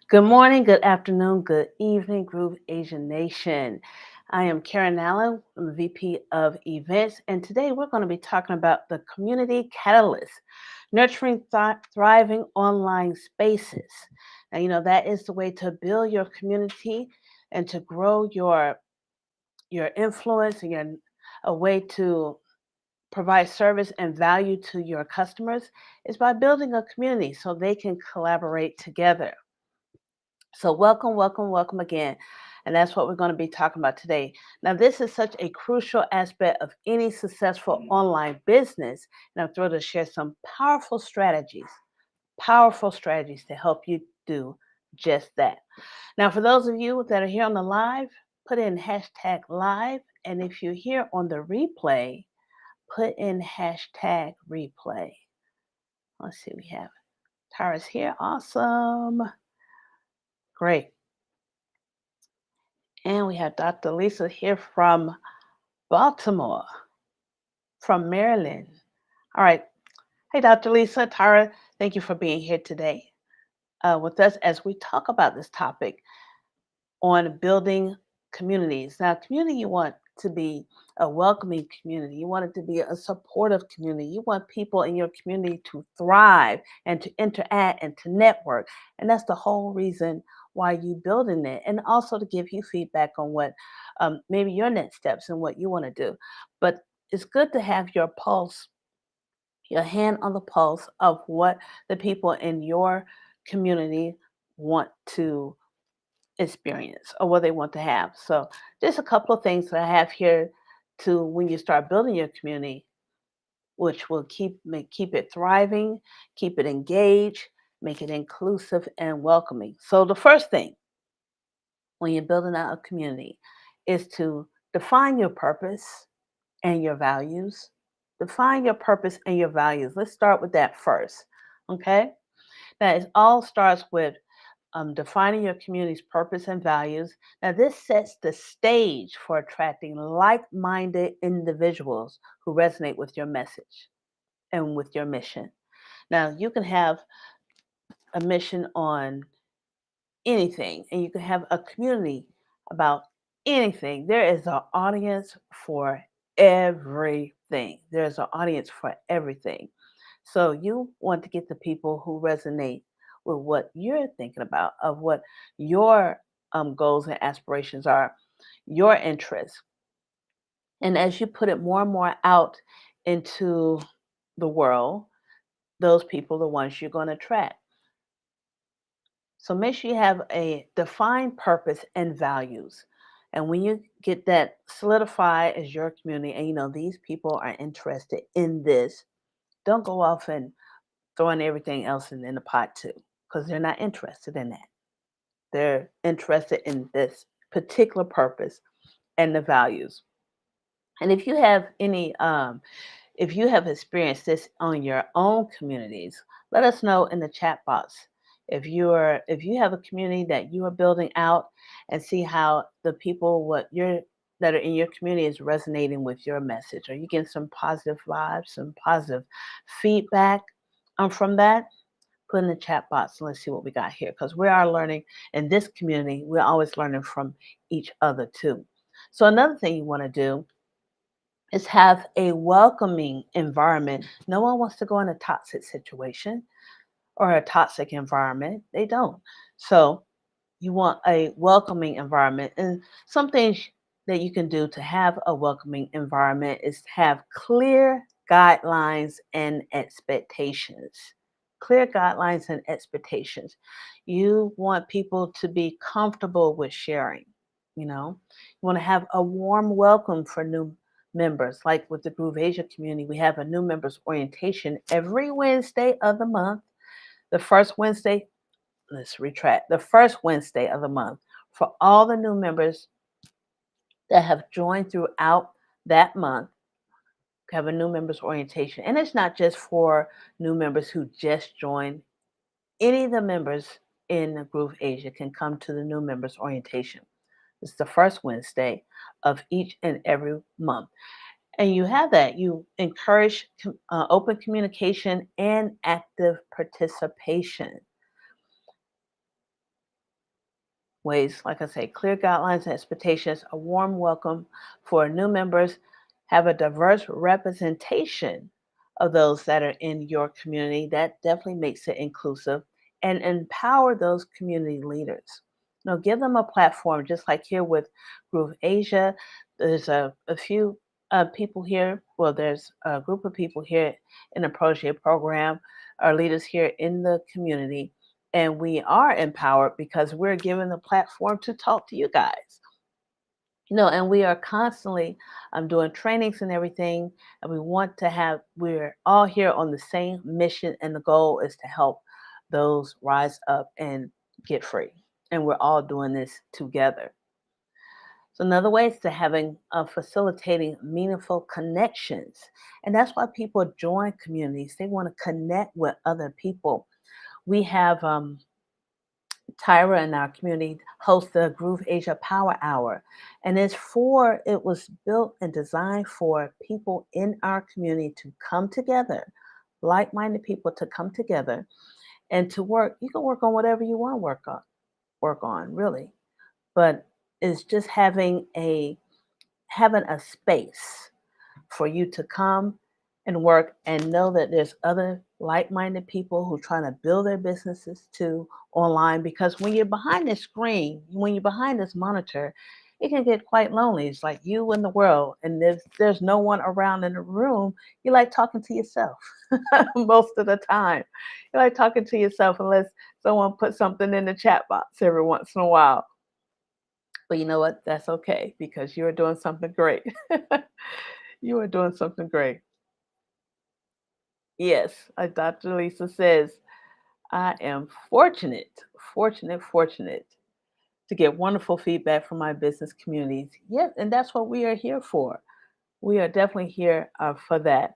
Good morning, good afternoon, good evening, Groove Asian Nation. I am Karen Allen, I'm the VP of Events, and today we're going to be talking about the Community Catalyst, nurturing thriving online spaces. Now, that is the way to build your community and to grow your influence and a way to provide service and value to your customers is by building a community so they can collaborate together. So, welcome, welcome, welcome again. And that's what we're going to be talking about today. Now, this is such a crucial aspect of any successful online business. And I'm thrilled to share some powerful strategies to help you do just that. Now, for those of you that are here on the live, put in hashtag live. And if you're here on the replay, put in hashtag replay. Let's see, we have Tara's here. Awesome. Great. And we have Dr. Lisa here from Baltimore, from Maryland. All right. Hey, Dr. Lisa, Tara, thank you for being here today with us as we talk about this topic on building communities. Now, community, you want to be a welcoming community. You want it to be a supportive community. You want people in your community to thrive and to interact and to network. And that's the whole reason why you building it. And also to give you feedback on what maybe your next steps and what you want to do. But it's good to have your pulse, your hand on the pulse of what the people in your community want to experience or what they want to have. So, just a couple of things that I have here to when you start building your community, which will keep it thriving, keep it engaged, make it inclusive and welcoming. So, the first thing when you're building out a community is to define your purpose and your values. Define your purpose and your values. Let's start with that first. Okay. Now, it all starts with defining your community's purpose and values. Now, this sets the stage for attracting like minded individuals who resonate with your message and with your mission. Now, you can have a mission on anything, and you can have a community about anything. There is an audience for everything. There's an audience for everything. So you want to get the people who resonate with what you're thinking about, of what your goals and aspirations are, your interests. And as you put it more and more out into the world, those people are the ones you're going to attract. So make sure you have a defined purpose and values. And when you get that solidified as your community, and these people are interested in this, don't go off and throwing everything else in the pot too, because they're not interested in that. They're interested in this particular purpose and the values. And if you have experienced this on your own communities, let us know in the chat box. If you have a community that you are building out and see how the people that are in your community is resonating with your message. Are you getting some positive vibes, some positive feedback from that? Put in the chat box and let's see what we got here because we are learning in this community. We're always learning from each other too. So another thing you want to do is have a welcoming environment. No one wants to go in a toxic situation or a toxic environment. They don't. So you want a welcoming environment. And some things that you can do to have a welcoming environment is have clear guidelines and expectations. Clear guidelines and expectations. You want people to be comfortable with sharing. You want to have a warm welcome for new members. Like with the Groove Asia community, we have a new members orientation every Wednesday of the month. The first Wednesday, let's retract, the first Wednesday of the month for all the new members that have joined throughout that month. Have a new members orientation. And it's not just for new members who just joined. Any of the members in Groove Asia can come to the new members orientation. It's the first Wednesday of each and every month. And you have that. You encourage open communication and active participation. ways, like I say, clear guidelines and expectations, a warm welcome for new members, have a diverse representation of those that are in your community. That definitely makes it inclusive and empower those community leaders. Give them a platform, just like here with Groove Asia. There's a few people here. Well, there's a group of people here in the Protege program, our leaders here in the community, and we are empowered because we're given the platform to talk to you guys. And we are constantly doing trainings and everything, and we're all here on the same mission, and the goal is to help those rise up and get free. And we're all doing this together. So another way is to having facilitating meaningful connections, and that's why people join communities. They want to connect with other people. We have Tyra in our community hosts the Groove Asia Power Hour, and it was built and designed for people in our community to come together, like-minded people to come together and to work. You can work on whatever you want to work on really, but it's just having a space for you to come and work and know that there's other like-minded people who trying to build their businesses too online, because when you're behind this screen, when you're behind this monitor, it can get quite lonely. It's like you in the world, and there's no one around in the room. You like talking to yourself most of the time. You like talking to yourself unless someone puts something in the chat box every once in a while. But you know what? That's okay, because you're doing something great. You are doing something great. Yes, Dr. Lisa says, I am fortunate to get wonderful feedback from my business communities. Yes, and that's what we are here for. We are definitely here for that.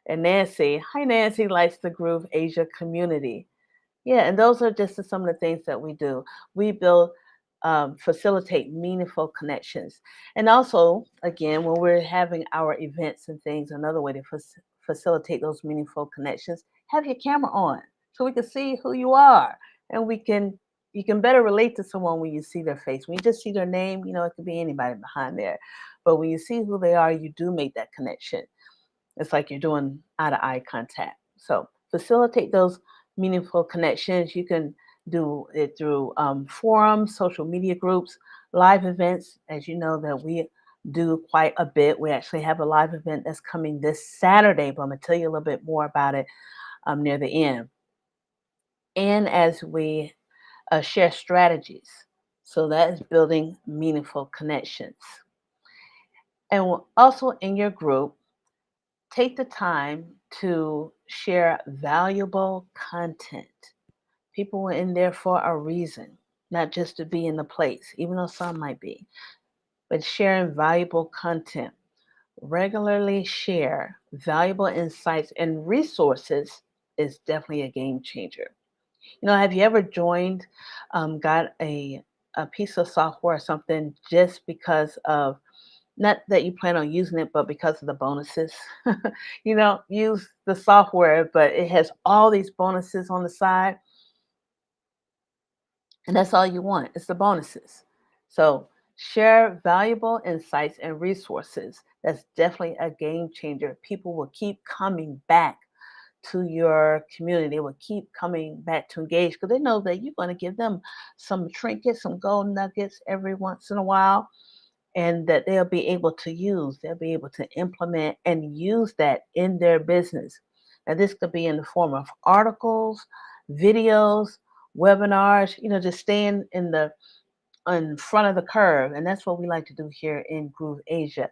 And Nancy, hi Nancy, likes the Groove Asia community. Yeah, and those are just some of the things that we do. We facilitate meaningful connections. And also, again, when we're having our events and things, another way to facilitate those meaningful connections, have your camera on so we can see who you are, and you can better relate to someone when you see their face. When you just see their name, it could be anybody behind there. But when you see who they are, you do make that connection. It's like you're doing eye to eye contact. So facilitate those meaningful connections. You can do it through forums, social media groups, live events. As you know, that we do quite a bit. We actually have a live event that's coming this Saturday, but I'm going to tell you a little bit more about it near the end. And as we share strategies, so that is building meaningful connections. And also in your group, take the time to share valuable content. People are in there for a reason, not just to be in the place, even though some might be, but sharing valuable content. Regularly share valuable insights and resources is definitely a game changer. Have you ever got a piece of software or something just because of, not that you plan on using it, but because of the bonuses? Use the software, but it has all these bonuses on the side, and that's all you want. It's the bonuses. So share valuable insights and resources. That's definitely a game changer. People will keep coming back to your community. They will keep coming back to engage because they know that you're going to give them some trinkets, some gold nuggets every once in a while, and that they'll be able to use, they'll be able to implement and use that in their business. Now, this could be in the form of articles, videos, webinars, just staying in front of the curve. And that's what we like to do here in Groove Asia.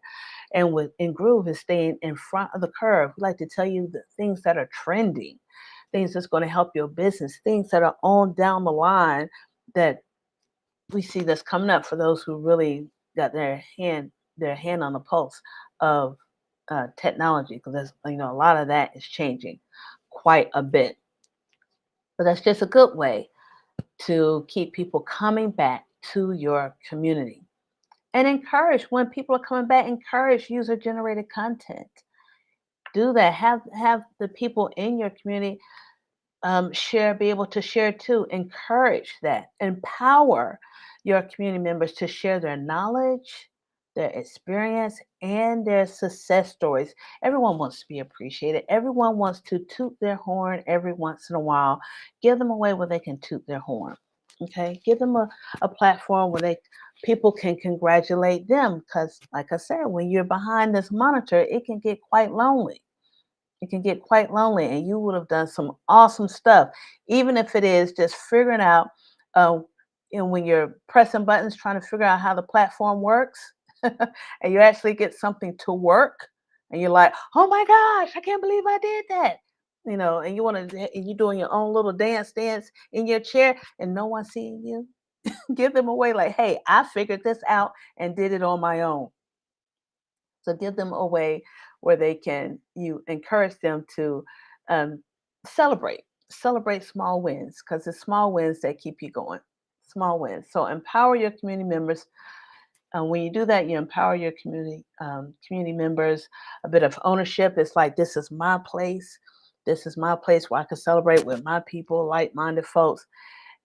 And in Groove is staying in front of the curve. We like to tell you the things that are trending, things that's going to help your business, things that are on down the line that we see that's coming up for those who really got their hand on the pulse of technology, because a lot of that is changing quite a bit. But that's just a good way to keep people coming back to your community. And encourage, when people are coming back, encourage user generated content. Do that. Have the people in your community be able to share too. Encourage that. Empower your community members to share their knowledge, their experience, and their success stories. Everyone wants to be appreciated. Everyone wants to toot their horn every once in a while. Give them a way where they can toot their horn. Okay. Give them a platform where people can congratulate them. Because, like I said, when you're behind this monitor, it can get quite lonely. It can get quite lonely, and you would have done some awesome stuff, even if it is just figuring out, uh, when you're pressing buttons, trying to figure out how the platform works, and you actually get something to work, and you're like, "Oh my gosh, I can't believe I did that." And you're doing your own little dance in your chair, and no one seeing you. Give them away like, "Hey, I figured this out and did it on my own." So give them a way where you encourage them to, um, celebrate small wins, because it's small wins that keep you going. Small wins. So empower your community members. When you do that, you empower your community members. A bit of ownership. It's like, this is my place. This is my place where I can celebrate with my people, like-minded folks,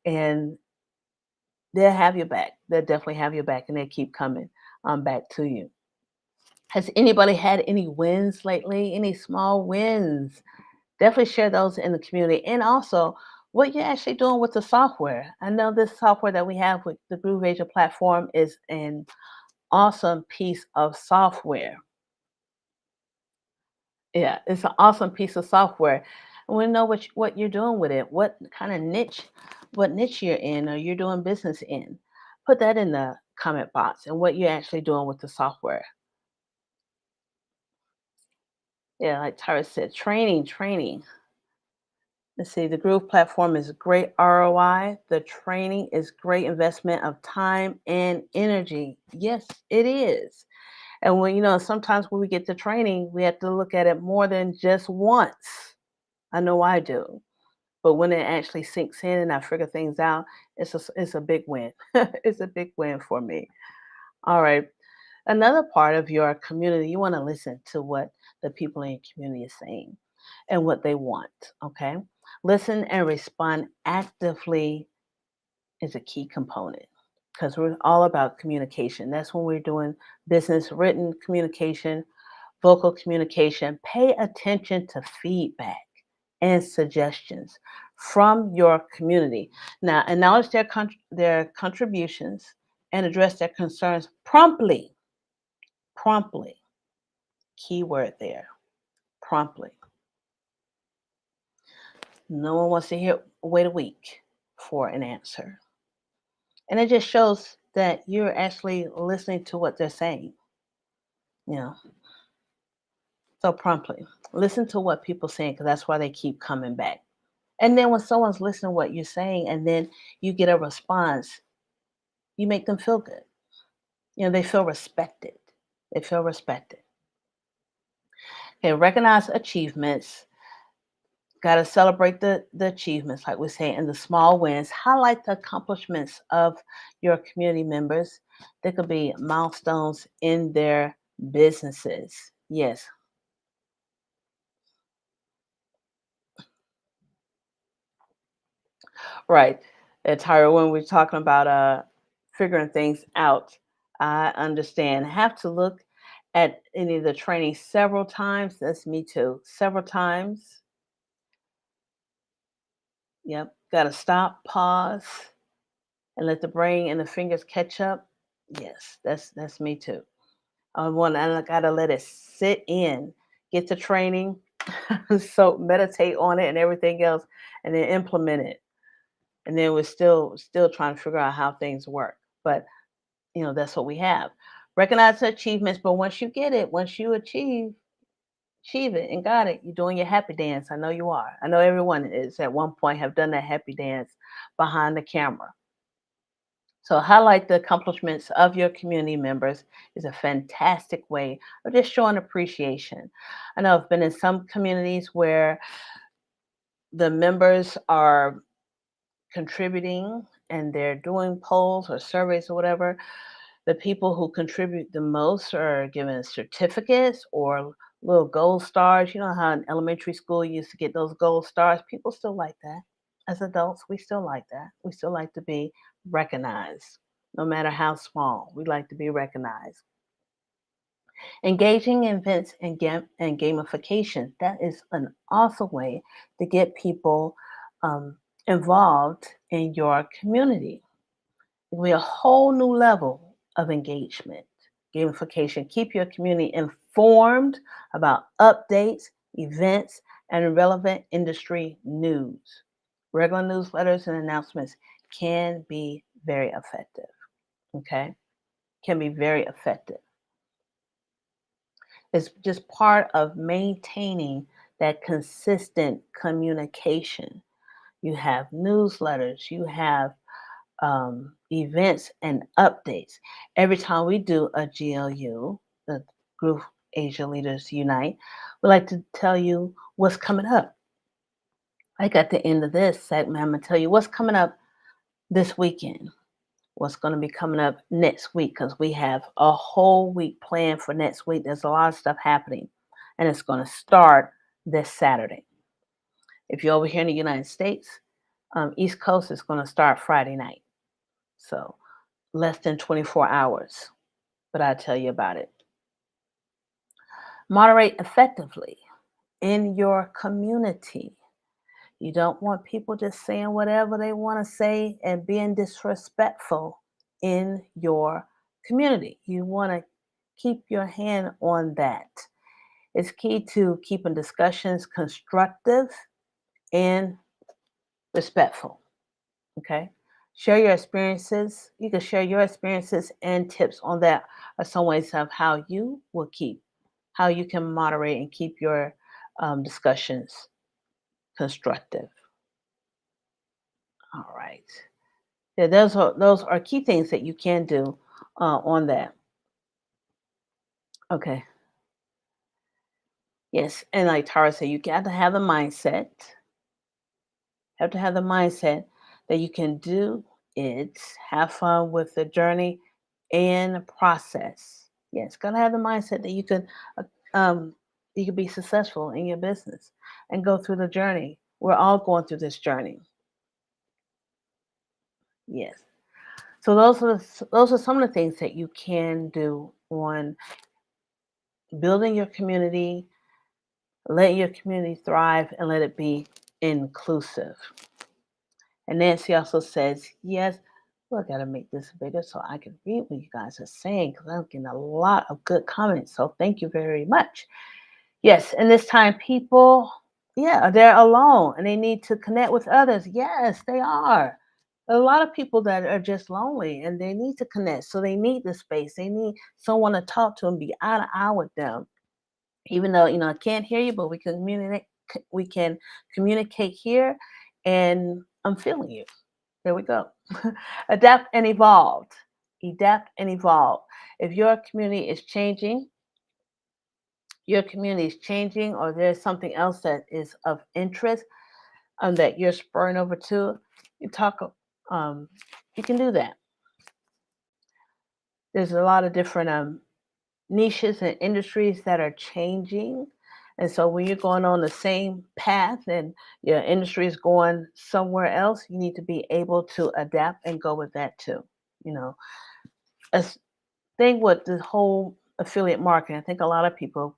and they'll have your back. They'll definitely have your back, and they keep coming back to you. Has anybody had any wins lately? Any small wins? Definitely share those in the community. And also, what you're actually doing with the software. I know this software that we have with the Groove Agent platform is an awesome piece of software. Yeah, it's an awesome piece of software. And we know what you're doing with it, what niche you're in or you're doing business in. Put that in the comment box and what you're actually doing with the software. Yeah, like Tara said, training. Let's see, the Groove platform is a great ROI. The training is great investment of time and energy. Yes, it is. And sometimes when we get the training, we have to look at it more than just once. I know I do. But when it actually sinks in and I figure things out, it's a big win. It's a big win for me. All right. Another part of your community, you want to listen to what the people in your community is saying and what they want. Okay. Listen and respond actively is a key component, because we're all about communication. That's when we're doing business, written communication, vocal communication. Pay attention to feedback and suggestions from your community. Now, acknowledge their contributions and address their concerns promptly. Promptly. Key word there. Promptly. No one wants to wait a week for an answer. And it just shows that you're actually listening to what they're saying. You know, so promptly listen to what people saying, because that's why they keep coming back. And then when someone's listening to what you're saying, and then you get a response, you make them feel good. They feel respected. They feel respected. Okay, recognize achievements. Got to celebrate the achievements, like we say, and the small wins. Highlight the accomplishments of your community members. There could be milestones in their businesses. Yes, right. Tyra, when we're talking about figuring things out, I understand. Have to look at any of the training several times. That's me too. Several times. Yep. Got to stop, pause, and let the brain and the fingers catch up. Yes, that's me too. I gotta let it sit in, get the training, so meditate on it and everything else, and then implement it. And then we're still trying to figure out how things work. But that's what we have. Recognize the achievements, but once you achieve it and got it, you're doing your happy dance. I know you are. I know everyone is at one point have done that happy dance behind the camera. So highlight the accomplishments of your community members is a fantastic way of just showing appreciation. I know I've been in some communities where the members are contributing and they're doing polls or surveys or whatever. The people who contribute the most are given certificates or little gold stars. You know how in elementary school you used to get those gold stars? People still like that. As adults, we still like that. We still like to be recognized. no matter how small. We like to be recognized. Engaging in events and gamification. That is an awesome way to get people um, involved in your community. It will be a whole new level of engagement. Gamification. Keep your community informed about updates, events, and relevant industry news. Regular newsletters and announcements can be very effective. Okay? Can be very effective. It's just part of maintaining that consistent communication. You have newsletters, you have events and updates. Every time we do a GLU, the Group Asia Leaders Unite, we like to tell you what's coming up. Like at the end of this segment, I'm going to tell you what's coming up this weekend, what's going to be coming up next week, because we have a whole week planned for next week. There's a lot of stuff happening, and it's going to start this Saturday. If you're over here in the United States, East Coast is going to start Friday night. So less than 24 hours, but I'll tell you about it. Moderate effectively in your community. You don't want people just saying whatever they want to say and being disrespectful in your community. You want to keep your hand on that. It's key to keeping discussions constructive and respectful. Okay? Share your experiences. You can share your experiences and tips on that, or some ways of how you can moderate and keep your discussions constructive. All right. Yeah, those are key things that you can do on that. Okay. Yes, and like Tara said, you got to have the mindset. Have to have the mindset that you can do it, have fun with the journey and process. Yes, gotta have the mindset that uh, you can be successful in your business and go through the journey. We're all going through this journey. Yes. So those are some of the things that you can do on building your community, let your community thrive, and let it be inclusive. And Nancy also says, yes, well, I got to make this bigger so I can read what you guys are saying because I'm getting a lot of good comments. So thank you very much. Yes, and this time people, yeah, they're alone and they need to connect with others. Yes, they are. A lot of people that are just lonely and they need to connect. So they need the space. They need someone to talk to and be eye to eye with them. Even though, I can't hear you, but we can communicate here and I'm feeling you. There we go. Adapt and evolve. Adapt and evolve. If your community is changing, or there's something else that is of interest that you're spurring over to, you talk. Um, you can do that. There's a lot of different niches and industries that are changing. And so when you're going on the same path and your industry is going somewhere else, you need to be able to adapt and go with that too. You know, as thing with the whole affiliate marketing, I think a lot of people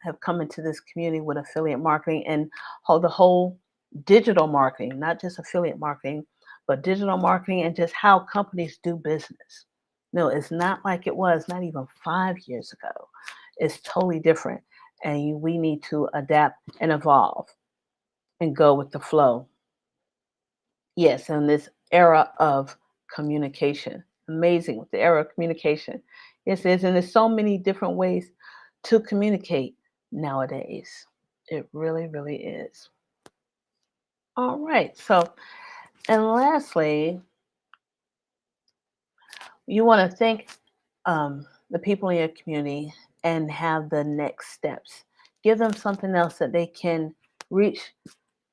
have come into this community with affiliate marketing and the whole digital marketing, not just affiliate marketing, but digital marketing and just how companies do business. No, it's not like it was not even 5 years ago. It's totally different. And we need to adapt and evolve and go with the flow. Yes, in this era of communication. Amazing with the era of communication. Yes, it is. And there's so many different ways to communicate nowadays. It really, really is. All right. So, and lastly, you want to thank the people in your community and have the next steps. Give them something else that they can reach.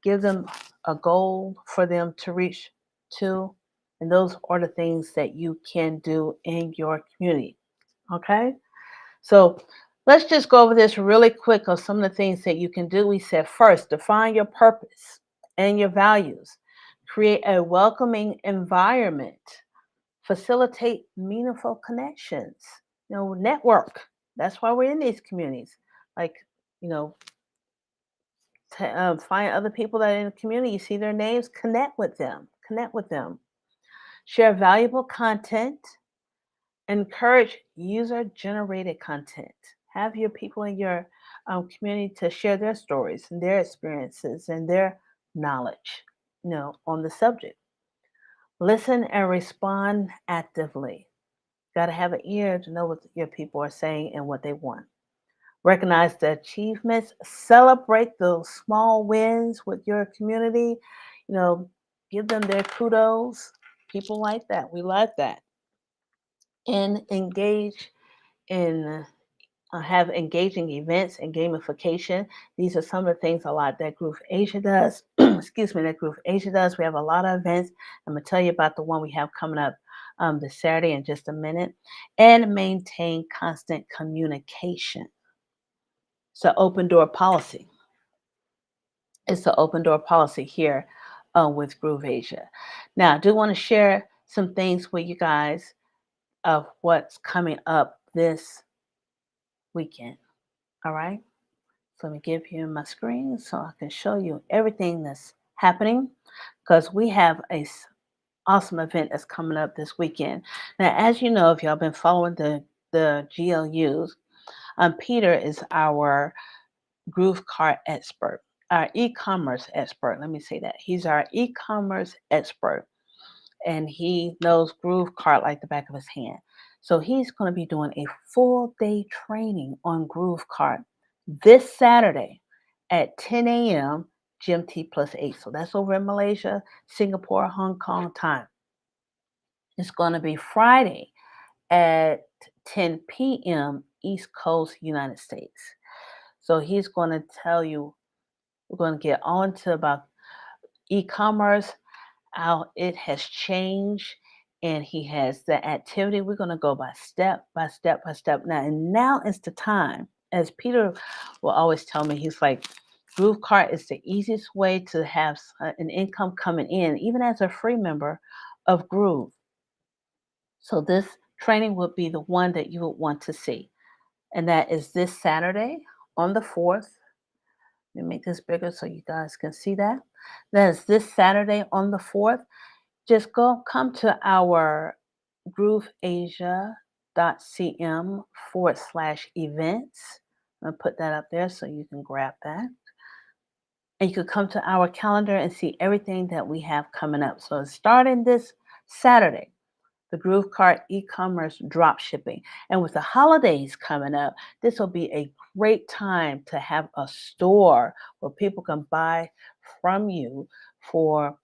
Give them a goal for them to reach to. And those are the things that you can do in your community. Okay? So let's just go over this really quick of some of the things that you can do. We said first, define your purpose and your values. Create a welcoming environment facilitate meaningful connections, network. That's why we're in these communities. Like, you know, find other people that are in the community, you see their names, connect with them, share valuable content, encourage user generated content. Have your people in your community to share their stories and their experiences and their knowledge, on the subject. Listen and respond actively. Got to have an ear to know what your people are saying and what they want. Recognize the achievements, celebrate those small wins with your community, you know, give them their kudos. People like that. We like that. And engage in have engaging events and gamification. These are some of the things a lot that Groove Asia does. Excuse me, that Groove Asia does. We have a lot of events. I'm going to tell you about the one we have coming up this Saturday in just a minute. And maintain constant communication. So open door policy. It's the open door policy here with Groove Asia. Now, I do want to share some things with you guys of what's coming up this weekend. All right. So let me give you my screen so I can show you everything that's happening because we have a awesome event that's coming up this weekend. Now, as you know, if y'all been following the GLUs, Peter is our Groove Cart expert, our e-commerce expert. Let me say that. He's our e-commerce expert and he knows Groove Cart like the back of his hand. So he's going to be doing a full day training on Groove Cart this Saturday at 10 a.m. GMT plus 8. So that's over in Malaysia, Singapore, Hong Kong time. It's going to be Friday at 10 p.m. East Coast, United States. So he's going to tell you, we're going to get on to about e-commerce, how it has changed, and he has the activity. We're going to go by step by step by step. Now is the time, as Peter will always tell me, he's like, Groove Cart is the easiest way to have an income coming in, even as a free member of Groove. So this training would be the one that you would want to see. And that is this Saturday on the 4th. Let me make this bigger so you guys can see that. That is this Saturday on the 4th. Just come to our grooveasia.cm/events. I'll put that up there so you can grab that. And you could come to our calendar and see everything that we have coming up. So starting this Saturday, the Groove Cart e-commerce drop shipping. And with the holidays coming up, this will be a great time to have a store where people can buy from you for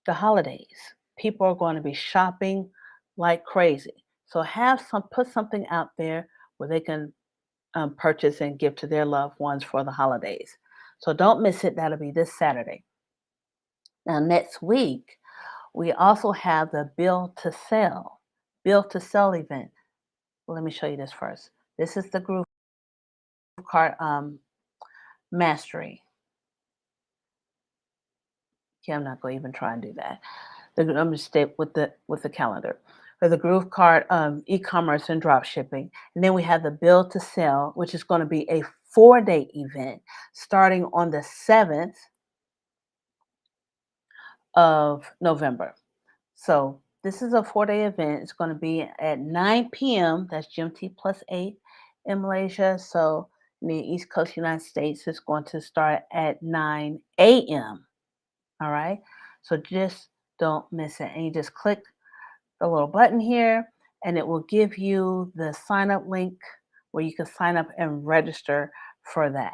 the holidays. People are going to be shopping like crazy. So put something out there where they can purchase and give to their loved ones for the holidays. So don't miss it. That'll be this Saturday. Now next week, we also have the Build to Sell event. Well, let me show you this first. This is the Groove Cart Mastery. Okay, I'm not going to even try and do that. I'm going to stay with the calendar. For the Groove Cart e-commerce and drop shipping, and then we have the Build to Sell, which is going to be a 4-day event starting on the 7th of November. So this is a 4-day event. It's going to be at 9 p.m. That's GMT plus 8 in Malaysia. So in the East Coast United States, it's going to start at 9 a.m. All right. So just don't miss it. And you just click the little button here and it will give you the sign up link where you can sign up and register for that.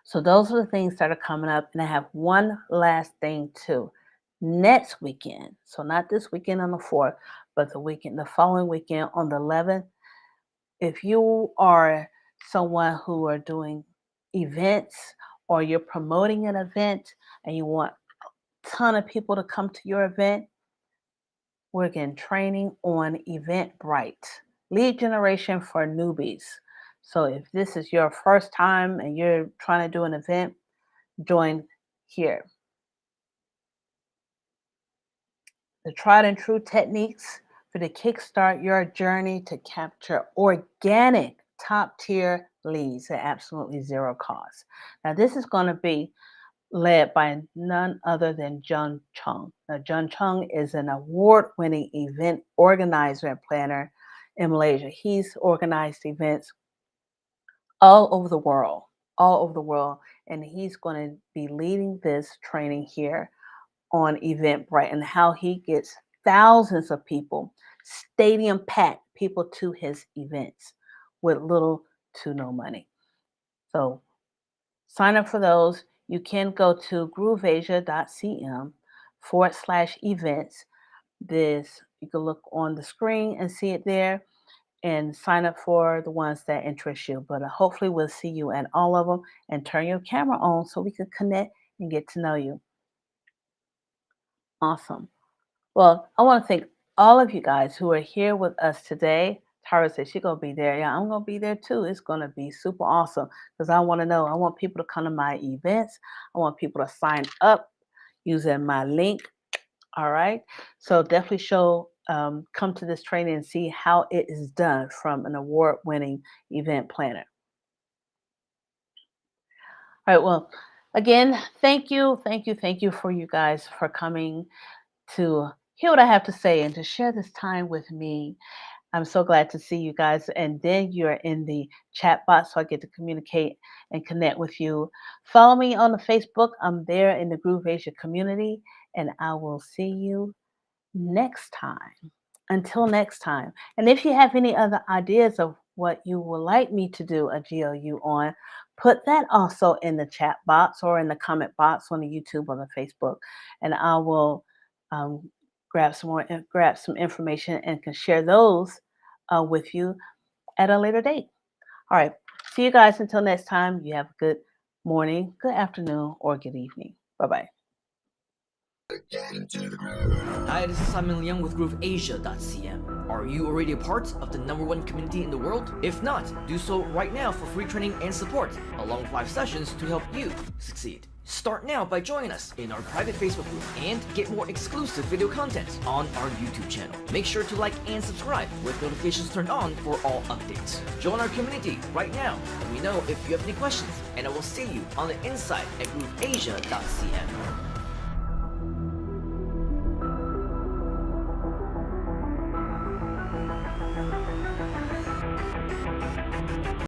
So those are the things that are coming up. And I have one last thing too. Next weekend, so not this weekend on the 4th, but the following weekend on the 11th, if you are someone who are doing events or you're promoting an event and you want a ton of people to come to your event, we're getting training on Eventbrite, lead generation for newbies. So if this is your first time and you're trying to do an event, join here. the tried and true techniques for to kickstart your journey to capture organic top tier leads at absolutely zero cost. Now, this is going to be led by none other than John Chung. Now, John Chung is an award winning event organizer and planner in Malaysia. He's organized events all over the world, all over the world, and he's going to be leading this training here on Eventbrite and how he gets thousands of people, stadium packed people to his events with little to no money. So sign up for those. You can go to grooveasia.cm/events. This you can look on the screen and see it there and sign up for the ones that interest you. But hopefully we'll see you at all of them and turn your camera on so we can connect and get to know you. Awesome. Well, I want to thank all of you guys who are here with us today. Tara said she's going to be there. Yeah, I'm going to be there too. It's going to be super awesome because I want to know. I want people to come to my events. I want people to sign up using my link. All right. So definitely come to this training and see how it is done from an award-winning event planner. All right. Well, again, thank you for you guys for coming to hear what I have to say and to share this time with me. I'm so glad to see you guys. And then you're in the chat box, so I get to communicate and connect with you. Follow me on the Facebook. I'm there in the Groove Asia community, and I will see you next time. Until next time. And if you have any other ideas of what you would like me to do a GOU on, put that also in the chat box or in the comment box on the YouTube or the Facebook, and I will grab some information and can share those with you at a later date. All right. See you guys until next time. You have a good morning, good afternoon, or good evening. Bye-bye. Hi, this is Simon Liang with GrooveAsia.cm. Are you already a part of the #1 community in the world? If not, do so right now for free training and support, along with 5 sessions to help you succeed. Start now by joining us in our private Facebook group and get more exclusive video content on our YouTube channel. Make sure to like and subscribe with notifications turned on for all updates. Join our community right now. Let me know if you have any questions, and I will see you on the inside at GrooveAsia.cm.